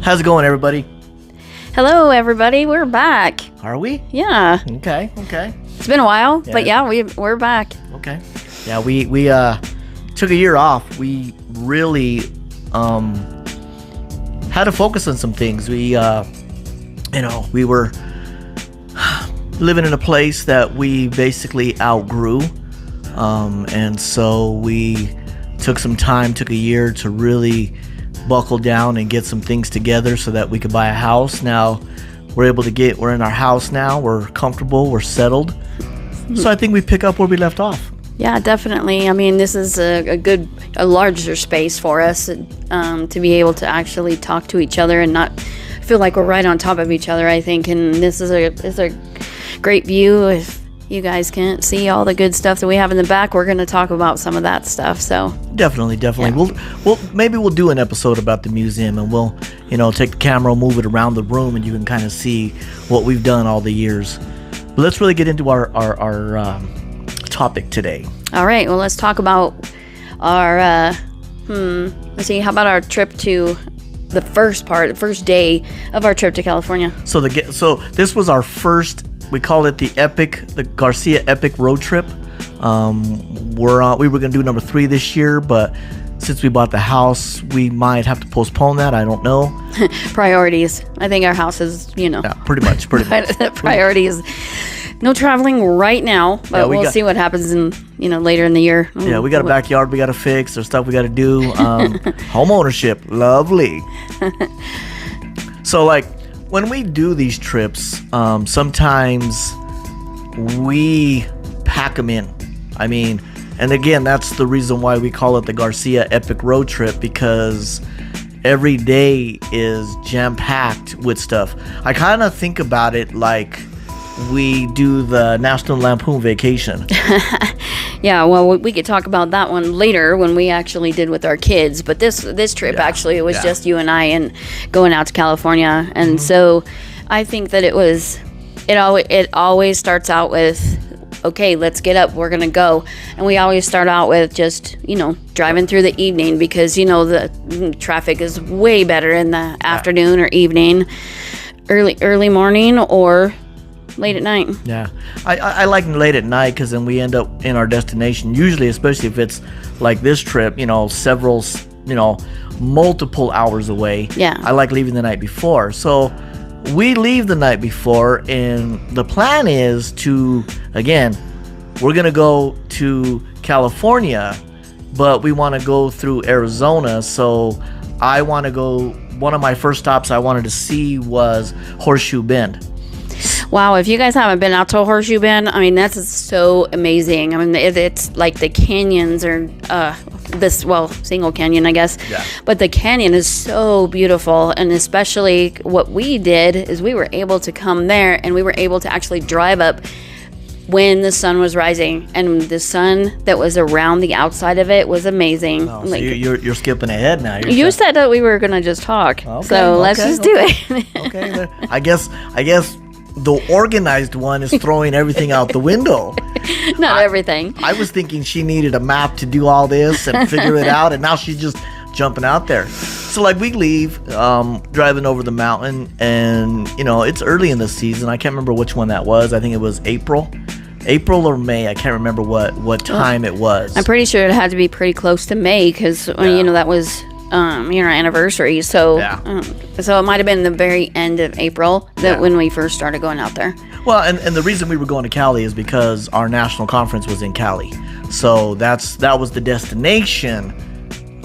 How's it going, everybody? Hello, everybody. We're back. Are we? Yeah. Okay. It's been a while, but we're back. Okay. Yeah, we took a year off. We really had to focus on some things. We we were living in a place that we basically outgrew, and so we took a year to really buckle down and get some things together so that we could buy a house. Now we're in our house now. We're comfortable. We're settled. So I think we pick up where we left off. Yeah, definitely. I mean, this is a larger space for us to be able to actually talk to each other and not feel like we're right on top of each other, I think. And this is a great view. If you guys can't see all the good stuff that we have in the back, we're going to talk about some of that stuff. So definitely. Yeah. Maybe we'll do an episode about the museum, and we'll take the camera, move it around the room, and you can kind of see what we've done all the years. But let's really get into our topic today. All right. Well, let's talk about our let's see. How about our trip to the first day of our trip to California? So this was our first. We call it the Garcia Epic Road Trip. We were going to do number 3 this year, but since we bought the house, we might have to postpone that. I don't know. Priorities. I think our house is, Yeah, pretty much. Priorities. No traveling right now, but we'll see what happens in, later in the year. Yeah, we got a backyard we got to fix. There's stuff we got to do. Home ownership. Lovely. So, when we do these trips, sometimes we pack them in. I mean, and again, that's the reason why we call it the Garcia Epic Road Trip, because every day is jam-packed with stuff. I kind of think about it like we do the National Lampoon Vacation. Yeah, well, we could talk about that one later when we actually did with our kids. But this trip, actually, it was just you and I and going out to California. And so I think that it always starts out with, okay, let's get up, we're going to go. And we always start out with just, driving through the evening because, the traffic is way better in the afternoon or evening, early morning or late at night. Yeah, I like late at night because then we end up in our destination, usually, especially if it's like this trip, several, multiple hours away. Yeah. I like leaving the night before. So we leave the night before, and the plan is to, again, we're going to go to California, but we want to go through Arizona. So I want to go, one of my first stops I wanted to see was Horseshoe Bend. Wow, if you guys haven't been out to Horseshoe Bend, I mean, that's so amazing. I mean, it's like the canyons are, single canyon, I guess. Yeah. But the canyon is so beautiful. And especially what we did is we were able to come there and we were able to actually drive up when the sun was rising. And the sun that was around the outside of it was amazing. Oh, so you're skipping ahead now. You said that we were going to just talk. Let's just do it. Okay. I guess the organized one is throwing everything out the window. Not everything. I was thinking she needed a map to do all this and figure it out, and now she's just jumping out there. So we leave, driving over the mountain, and it's early in the season. I can't remember which one that was. I think it was April or May. I can't remember what time it was. I'm pretty sure it had to be pretty close to May because that was our anniversary. So so it might have been the very end of April when we first started going out there. Well, and the reason we were going to Cali is because our national conference was in Cali. So that was the destination,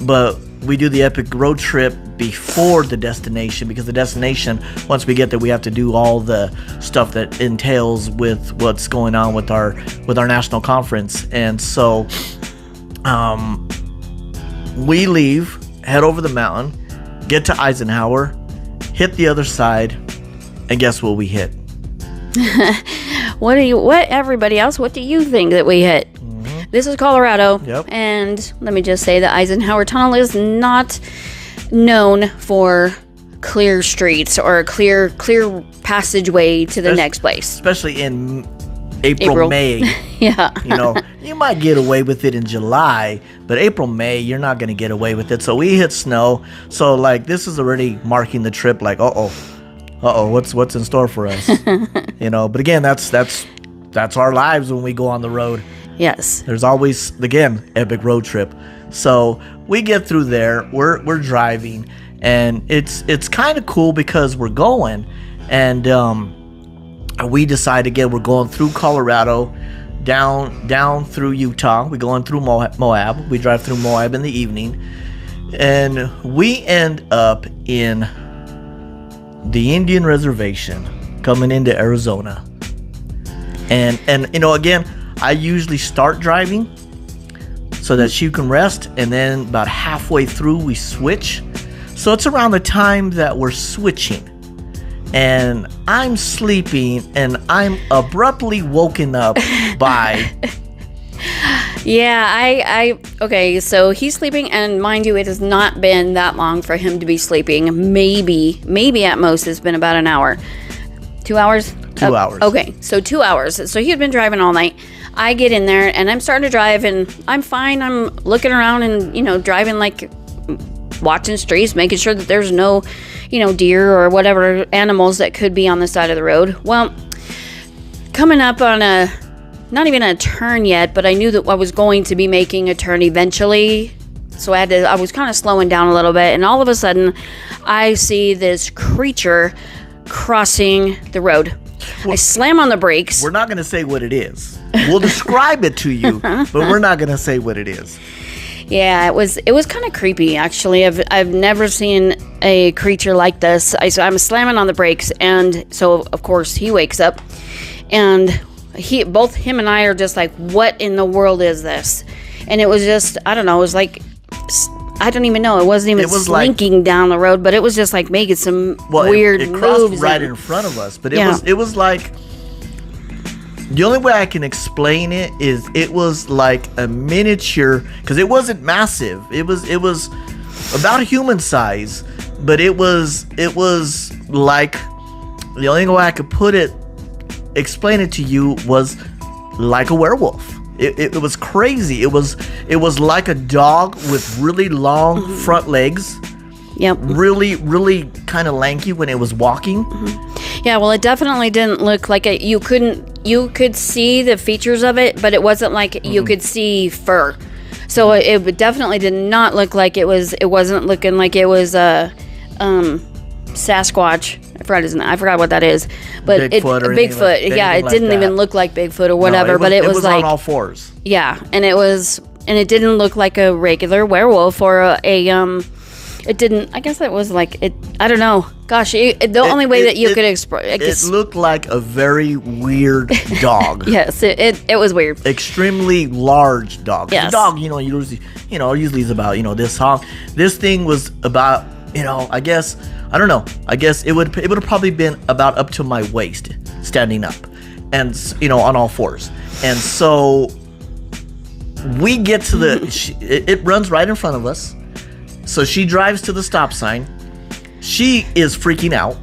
but we do the Epic Road Trip before the destination, because the destination, once we get there, we have to do all the stuff that entails with what's going on with our national conference. And so we leave, head over the mountain, get to Eisenhower, hit the other side, and guess what we hit? Everybody else, what do you think that we hit? This is Colorado. Yep. And let me just say the Eisenhower Tunnel is not known for clear streets or a clear passageway to the next place. Especially in April. May. Yeah. You might get away with it in July, but April, May, you're not going to get away with it. So we hit snow. So like this is already marking the trip. Like, what's in store for us? But again, that's our lives when we go on the road. Yes. There's always, again, epic road trip. So we get through there. We're driving, and it's kind of cool because we're going, and we decide again we're going through Colorado, down through Utah. We're going through Moab. We drive through Moab in the evening, and we end up in the Indian Reservation coming into Arizona. And again, I usually start driving so that she can rest, and then about halfway through we switch. So it's around the time that we're switching, and I'm sleeping, and I'm abruptly woken up by... Yeah, okay, so he's sleeping, and mind you, it has not been that long for him to be sleeping. Maybe at most it's been about an hour. 2 hours? 2 hours. Okay, so 2 hours. So he had been driving all night. I get in there, and I'm starting to drive, and I'm fine. I'm looking around and, driving like watching streets, making sure that there's no, deer or whatever animals that could be on the side of the road. Well, coming up on not even a turn yet, but I knew that I was going to be making a turn eventually. So I was kind of slowing down a little bit, and all of a sudden I see this creature crossing the road. I slam on the brakes. We're not going to say what it is. We'll describe it to you, but we're not going to say what it is. Yeah, it was kind of creepy, actually. I've never seen a creature like this. I'm slamming on the brakes, and so of course he wakes up, and both him and I are just like, what in the world is this? And it was just, I don't know, it was like, I don't even know. It wasn't even slinking down the road, but it was just like making some weird moves. It crossed right in front of us, but it was like, the only way I can explain it is it was like a miniature, because it wasn't massive. It was about human size, but it was like, the only way I could explain it to you was like a werewolf. It was crazy. It was like a dog with really long front legs. Yep. Really, really kind of lanky when it was walking. Yeah, well, it definitely didn't look like it. You could see the features of it, but it wasn't like you could see fur. So it definitely did not look like it was. It wasn't looking like it was a Sasquatch. I forgot what that is. But Bigfoot. Yeah, it didn't even look like Bigfoot or whatever. No, but it was like on all fours. Yeah, and it didn't look like a regular werewolf or it didn't. I guess it was like it. I don't know. Gosh, the only way that you could express it looked like a very weird dog. Yes, it was weird. Extremely large dog. Yes. The dog, usually is about this long. This thing was about I guess I don't know. I guess it would have probably been about up to my waist, standing up, and on all fours. And so we get to it runs right in front of us. So she drives to the stop sign. She is freaking out.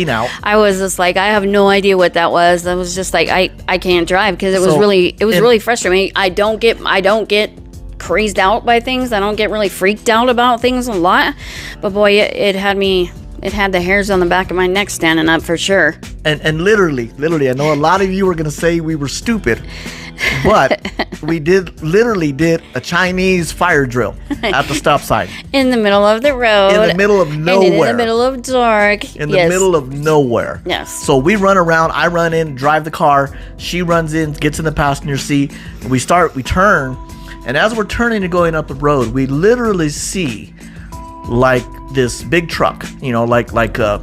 Out. I was just like, I have no idea what that was. I was just like, I can't drive because it was really frustrating. I don't get crazed out by things. I don't get really freaked out about things a lot. But boy, it had the hairs on the back of my neck standing up for sure. And literally, I know a lot of you were going to say we were stupid. But we did a Chinese fire drill at the stop sign. In the middle of the road. In the middle of nowhere. And in the middle of dark. In the middle of nowhere. Yes. So we run around. I run in, drive the car. She runs in, gets in the passenger seat. We turn. And as we're turning and going up the road, we literally see like this big truck, like a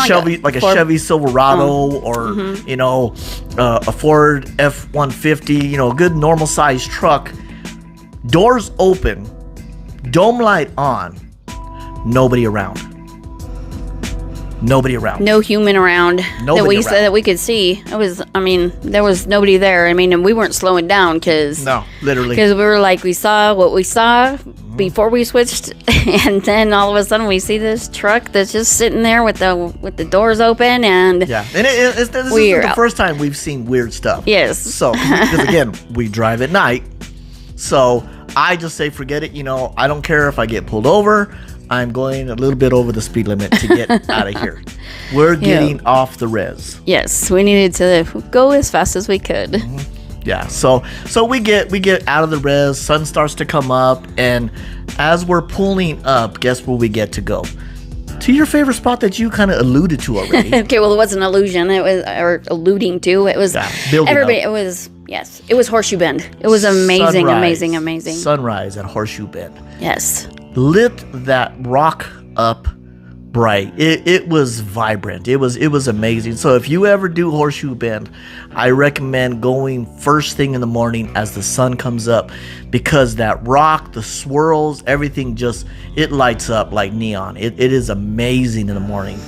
Chevy Silverado or a Ford F-150, good normal sized truck. Doors open, dome light on, nobody around. No human around that we could see. There was nobody there. And we weren't slowing down because no, literally, because we were like, we saw what we saw. before we switched, and then all of a sudden we see this truck that's just sitting there with the doors open, and and this isn't the first time we've seen weird stuff. Yes. So because again, we drive at night, so I just say forget it. I don't care if I get pulled over. I'm going a little bit over the speed limit to get out of here. We're getting off the res. Yes, we needed to go as fast as we could. Yeah, so we get out of the res, sun starts to come up, and as we're pulling up, guess where we get to go? To your favorite spot that you kind of alluded to already. Okay, well, it was an illusion. It was, or alluding to. It was everybody. Up. It was it was Horseshoe Bend. It was amazing, amazing. Sunrise at Horseshoe Bend. Yes. Lit that rock up bright. It was vibrant. It was amazing. So if you ever do Horseshoe Bend, I recommend going first thing in the morning as the sun comes up, because that rock, the swirls, everything it lights up like neon. It is amazing in the morning.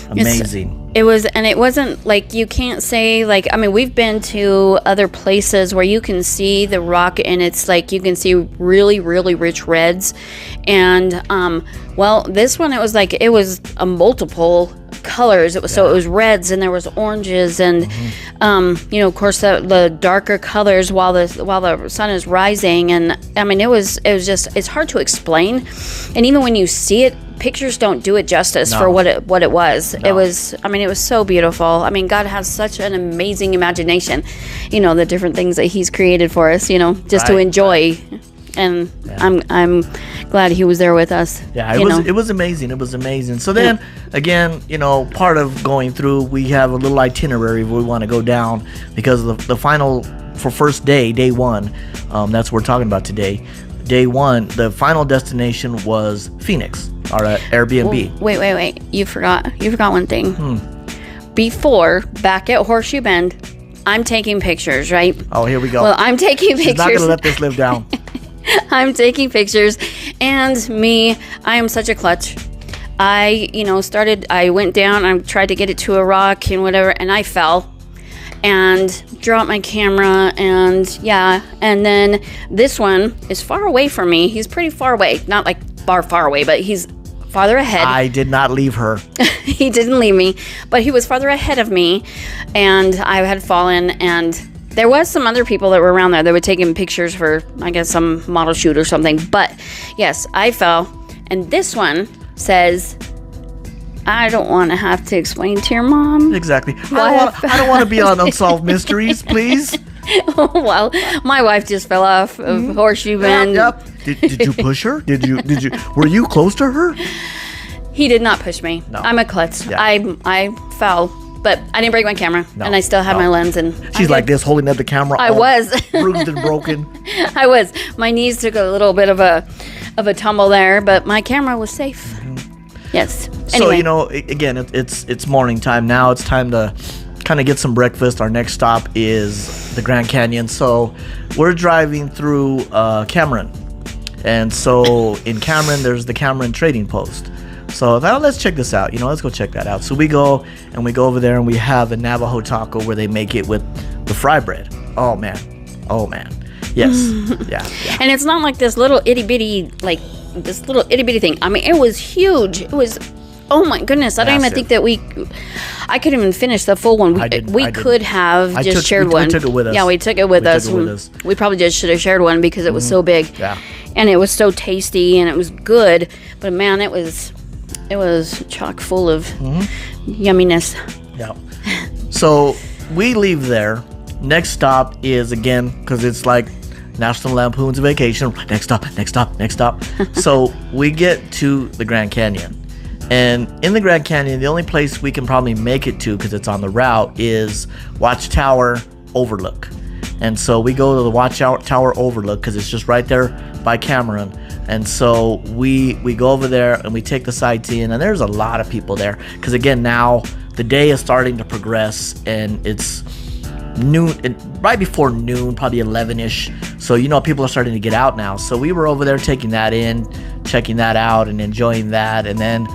Amazing. It wasn't like, you can't say, like, I mean, we've been to other places where you can see the rock and it's like you can see really, really rich reds. And, this one, it was a multiple colors. It was so it was reds and there was oranges and, of course, the darker colors while the sun is rising. And I mean, it was just, it's hard to explain. And even when you see it, pictures don't do it justice for what it was. No. It was so beautiful. I mean, God has such an amazing imagination, the different things that he's created for us, just to enjoy. And I'm glad he was there with us. Yeah, it was amazing. It was amazing. So then again, part of going through, we have a little itinerary we want to go down, because the final, for first day one, that's what we're talking about today. Day one, the final destination was Phoenix, our Airbnb. Well, wait. You forgot one thing. Before, back at Horseshoe Bend, I'm taking pictures, right? Oh, here we go. Well, I'm taking pictures. She's not going to let this live down. I'm taking pictures, and I am such a klutz. I went down, I tried to get it to a rock and whatever, and I fell and dropped my camera, and then this one is far away from me. He's pretty far away, not like far away, but he's farther ahead. I did not leave her. He didn't leave me, but he was farther ahead of me, and I had fallen, and there was some other people that were around there that were taking pictures for, I guess, some model shoot or something. But yes, I fell, and this one says, I don't want to have to explain to your mom. Exactly. I don't want to be on Unsolved Mysteries, please. Well, my wife just fell off of Horseshoe Bend. Yep. Did you push her? Did you? Were you close to her? He did not push me. No. I'm a klutz. Yeah. I fell, but I didn't break my camera, and I still had my lens. And she's like this, holding up the camera. I was bruised and broken. I was. My knees took a little bit of a tumble there, but my camera was safe. Yes. Anyway. So again, it's morning time now. It's time to kind of get some breakfast. Our next stop is the Grand Canyon. So we're driving through Cameron, and so in Cameron there's the Cameron Trading Post. So now let's check this out. Let's go check that out. So we go over there, and we have the Navajo taco where they make it with the fry bread. Oh man. Yes. Yeah. And it's not like this little itty bitty thing. I mean, it was huge. It was, oh my goodness. I don't even think that I couldn't even finish the full one. We could have just shared one. We took it with us. Yeah, we took it with us. We probably just should have shared one because it was so big. Yeah. And it was so tasty and it was good. But man, it was chock full of yumminess. Yeah. So we leave there. Next stop is, again, because it's like National Lampoon's Vacation. Next stop. So we get to the Grand Canyon. And in the Grand Canyon, the only place we can probably make it to, because it's on the route, is Watchtower Overlook. And so we go to the Watchtower Overlook because it's just right there by Cameron. And so we go over there and we take the sightseeing, and there's a lot of people there because, again, now the day is starting to progress, and it's noon, right before noon, probably 11ish. So people are starting to get out now. So we were over there taking that in, checking that out, and enjoying that. And then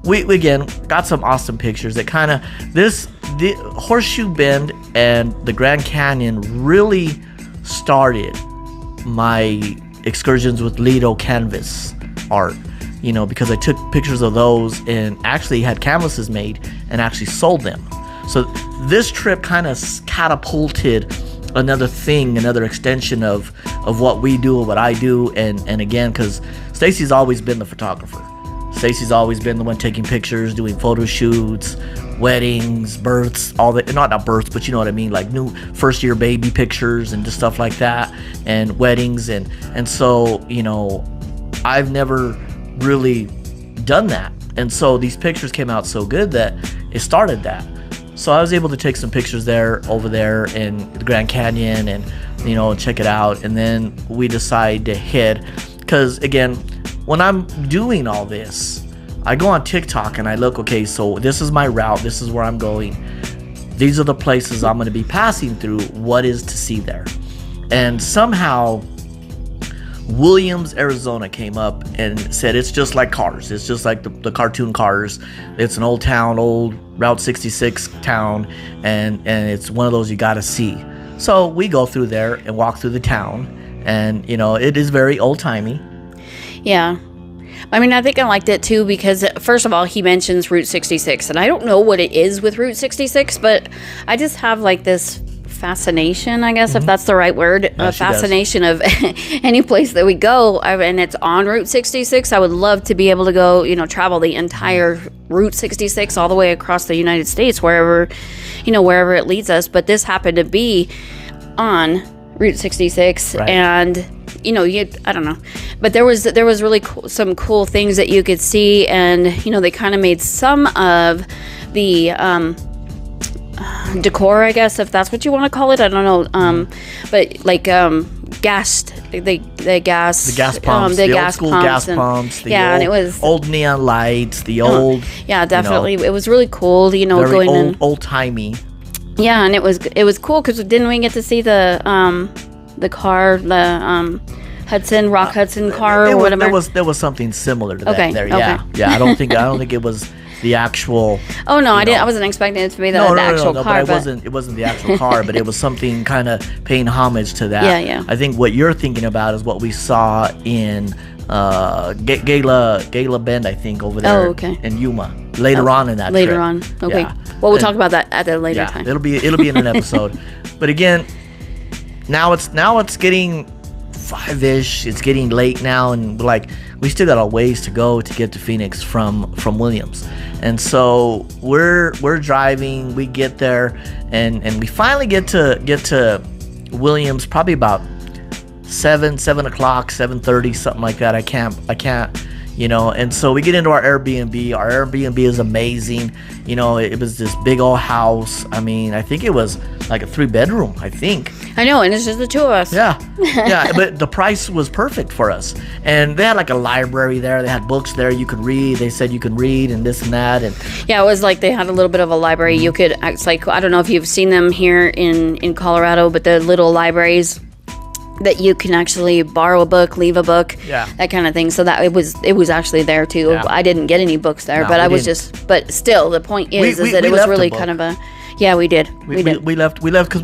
we again got some awesome pictures. That kind of the Horseshoe Bend and the Grand Canyon really started my excursions with Lido canvas art, because I took pictures of those and actually had canvases made and actually sold them. So this trip kind of catapulted another extension of what we do, what I do, and again, because Stacy's always been the photographer. Stacy's always been the one taking pictures, doing photo shoots, weddings, births, all that. Not births, but you know what I mean, like new first year baby pictures and just stuff like that, and weddings, and so I've never really done that, and so these pictures came out so good that it started that. So I was able to take some pictures over there in the Grand Canyon and check it out, and then we decide to head, because again, when I'm doing all this, I go on TikTok and I look, okay, so this is my route, this is where I'm going, these are the places I'm going to be passing through, what is to see there. And somehow Williams, Arizona came up and said it's just like Cars, it's just like the cartoon Cars, it's an old town, old Route 66 town, and it's one of those you got to see. So we go through there and walk through the town, and it is very old-timey. Yeah. I mean, I think I liked it too because, first of all, he mentions Route 66, and I don't know what it is with Route 66, but I just have like this fascination, I guess, if that's the right word, fascination of any place that we go, and it's on Route 66. I would love to be able to go, travel the entire Route 66 all the way across the United States, wherever it leads us. But this happened to be on Route 66, right. And I don't know, but there was really some cool things that you could see, and they kind of made some of the decor, I guess, if that's what you want to call it. I don't know, but like gas pumps, the old school gas pumps, and it was old neon lights, old, yeah, definitely, it was really cool, going old timey. Yeah, and it was cool because didn't we get to see the car, the Hudson car, or whatever? There was something similar to that. Okay, there. Okay. Yeah. I don't think it was the actual. Oh no, I didn't. I wasn't expecting it to be the actual car. But it wasn't the actual car, but it was something kind of paying homage to that. Yeah. I think what you're thinking about is what we saw in Gala Bend, I think, over there. Oh, okay. In Yuma. Later on in that trip. Later on. Okay. Yeah. Well, we'll talk about that at a later time. It'll be in an episode. But again, now it's getting 5-ish. It's getting late now, and we still got a ways to go to get to Phoenix from Williams. And so we're driving. We get there, and we finally get to Williams probably about 7 o'clock, 7:30, something like that. I can't. And so we get into our Airbnb. Our Airbnb is amazing. It was this big old house. I mean, I think it was like a 3-bedroom, I think. I know, and it's just the two of us. Yeah, but the price was perfect for us. And they had like a library there. They had books there you could read. They said you could read and this and that. And yeah, it was like they had a little bit of a library. You could, it's like, I don't know if you've seen them here in Colorado, but the little libraries that you can actually borrow a book, leave a book, that kind of thing. So that it was actually there too. Yeah. I didn't get any books there, but but still, the point is that it was really kind of a, we did. We left because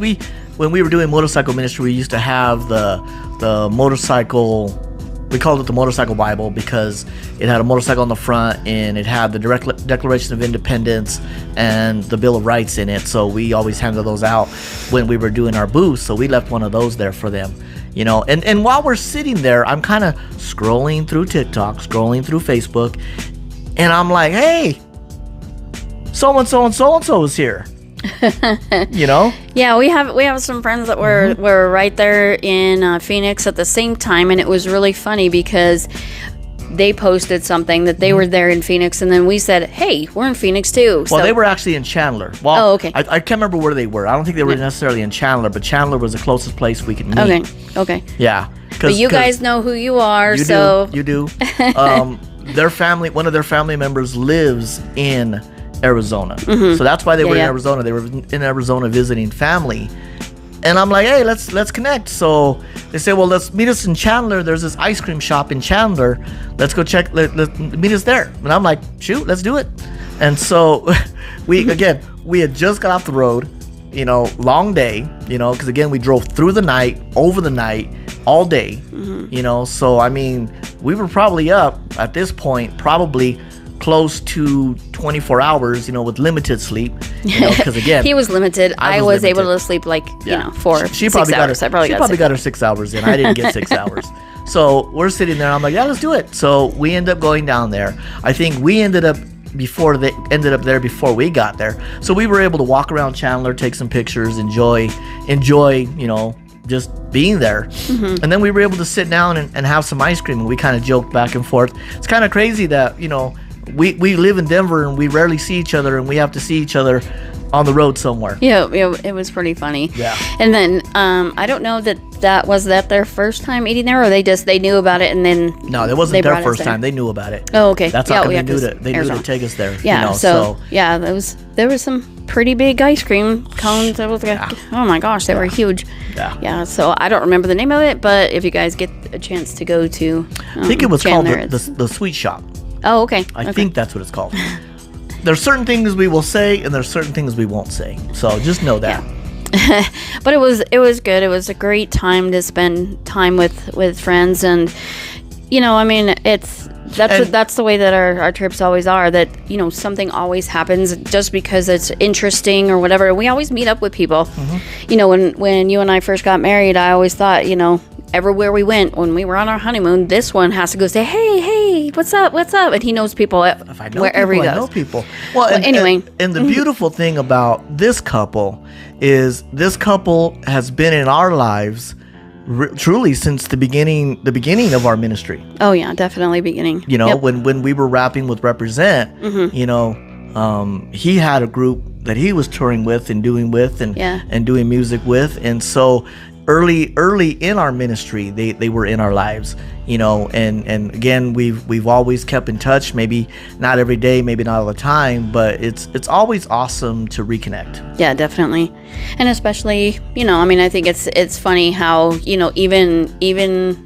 when we were doing motorcycle ministry, we used to have the motorcycle. We called it the Motorcycle Bible because it had a motorcycle on the front and it had the Declaration of Independence and the Bill of Rights in it. So we always handed those out when we were doing our booth. So we left one of those there for them, And while we're sitting there, I'm kind of scrolling through TikTok, scrolling through Facebook, and I'm like, hey, so-and-so and so-and-so is here. Yeah, we have some friends that were right there in Phoenix at the same time, and it was really funny because they posted something that they were there in Phoenix, and then we said, hey, we're in Phoenix too. Well, they were actually in Chandler. Well, okay. I can't remember where they were. I don't think they were necessarily in Chandler, but Chandler was the closest place we could meet. Okay. Yeah. But you guys know who you are, You do. Their family, one of their family members lives in Arizona. Mm-hmm. So that's why they were in Arizona. They were in Arizona visiting family. And I'm like, hey, let's connect. So they say, well, let's meet us in Chandler. There's this ice cream shop in Chandler. Let's go check. Let's meet us there. And I'm like, shoot, let's do it. And so we had just got off the road. long day, because again, we drove through the night, over the night, all day, so I mean, we were probably up at this point, probably close to 24 hours, with limited sleep, because again, he was limited. I was able to sleep 4, she 6 probably hours. She probably got her 6 hours in. I didn't get 6 hours. So we're sitting there. I'm like, yeah, let's do it. So we end up going down there. I think we ended up there before we got there. So we were able to walk around Chandler, take some pictures, enjoy, just being there. And then we were able to sit down and have some ice cream, and we kind of joked back and forth. It's kind of crazy that, we live in Denver and we rarely see each other, and we have to see each other on the road somewhere. Yeah, it was pretty funny. Yeah. And then I don't know that was their first time eating there, or they knew about it and then no, that wasn't their first time. They knew about it. Oh, okay. That's how come they knew to take us there. Yeah. Yeah, there was some pretty big ice cream cones. It was oh my gosh, they were huge. Yeah. Yeah. So I don't remember the name of it, but if you guys get a chance to go to, I think it was Chandler, called the Sweet Shop. Oh, okay. I think that's what it's called. There's certain things we will say, and there's certain things we won't say. So just know that. Yeah. But it was good. It was a great time to spend time with friends, and I mean, that's the way that our trips always are. That something always happens just because it's interesting or whatever. We always meet up with people. When you and I first got married, I always thought everywhere we went when we were on our honeymoon, this one has to go say, hey, what's up, and he knows people wherever he goes. I know people. Well, anyway, and the beautiful thing about this couple is this couple has been in our lives truly since the beginning of our ministry. Oh yeah, definitely beginning. When we were rapping with Represent, he had a group that he was touring with and doing music with, and so early in our ministry, they were in our lives, and again, we've always kept in touch, maybe not every day, maybe not all the time, but it's always awesome to reconnect. Yeah, definitely. And especially, I think it's funny how, even in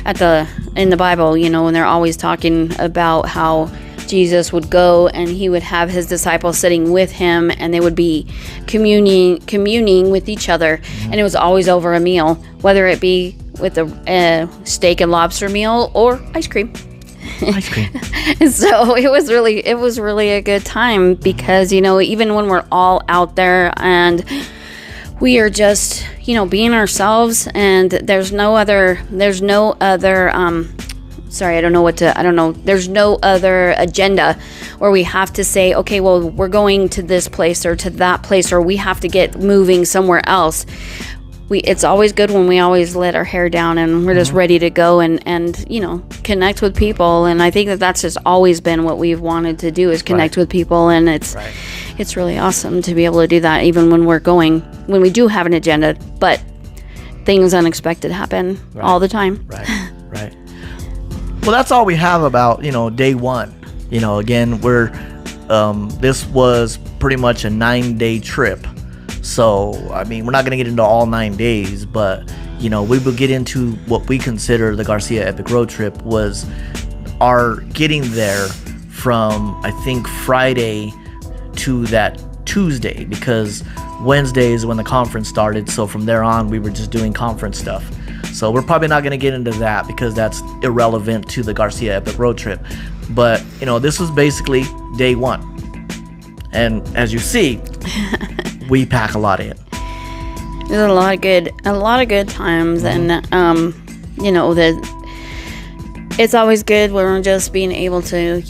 the Bible, when they're always talking about how Jesus would go and he would have his disciples sitting with him, and they would be communing with each other, and it was always over a meal, whether it be with a steak and lobster meal or ice cream. So it was really a good time, because even when we're all out there and we are just being ourselves, and there's no other there's no other agenda where we have to say, okay, well, we're going to this place or to that place, or we have to get moving somewhere else. It's always good when we always let our hair down and we're just ready to go and connect with people. And I think that's just always been what we've wanted to do, is connect with people. And it's really awesome to be able to do that, even when when we do have an agenda, but things unexpected happen all the time. Right. Well, that's all we have about, day one. Again, this was pretty much a 9-day trip. So, I mean, we're not going to get into all 9 days, but, we will get into what we consider the Garcia Epic Road Trip was our getting there from, I think, Friday to that Tuesday, because Wednesday is when the conference started. So from there on, we were just doing conference stuff. So we're probably not going to get into that because that's irrelevant to the Garcia Epic Road Trip. But, this was basically day one. And as you see, we pack a lot in. There's a lot of good times. And, it's always good when we're just being able to,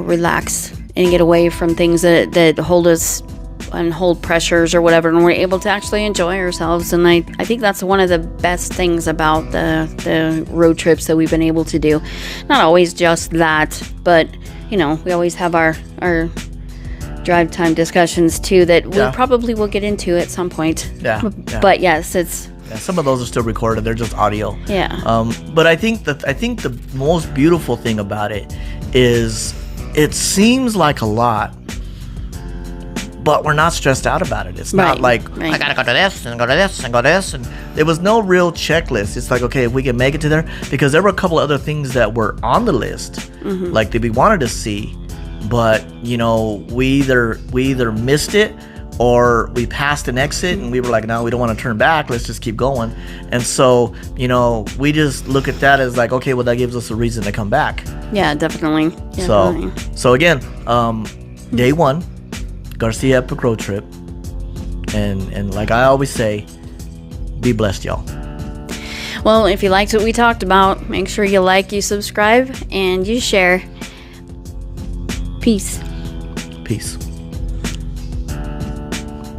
relax and get away from things that hold us and hold pressures or whatever, and we're able to actually enjoy ourselves. And I think that's one of the best things about the road trips that we've been able to do. Not always just that, but we always have our drive time discussions too that we probably will get into at some point. But yes, some of those are still recorded, they're just audio. But I think the most beautiful thing about it is it seems like a lot, but we're not stressed out about it. It's not like, I gotta go to this and go to this and go to this. And there was no real checklist. It's like, okay, if we can make it to there, because there were a couple other things that were on the list, like that we wanted to see, but we either missed it or we passed an exit and we were like, no, we don't want to turn back, let's just keep going. And so, we just look at that as like, okay, well, that gives us a reason to come back. Yeah, definitely. So again, day one, Garcia Epic Road Trip, and like I always say, be blessed, y'all. Well, if you liked what we talked about, make sure you like, you subscribe, and you share. Peace. Peace.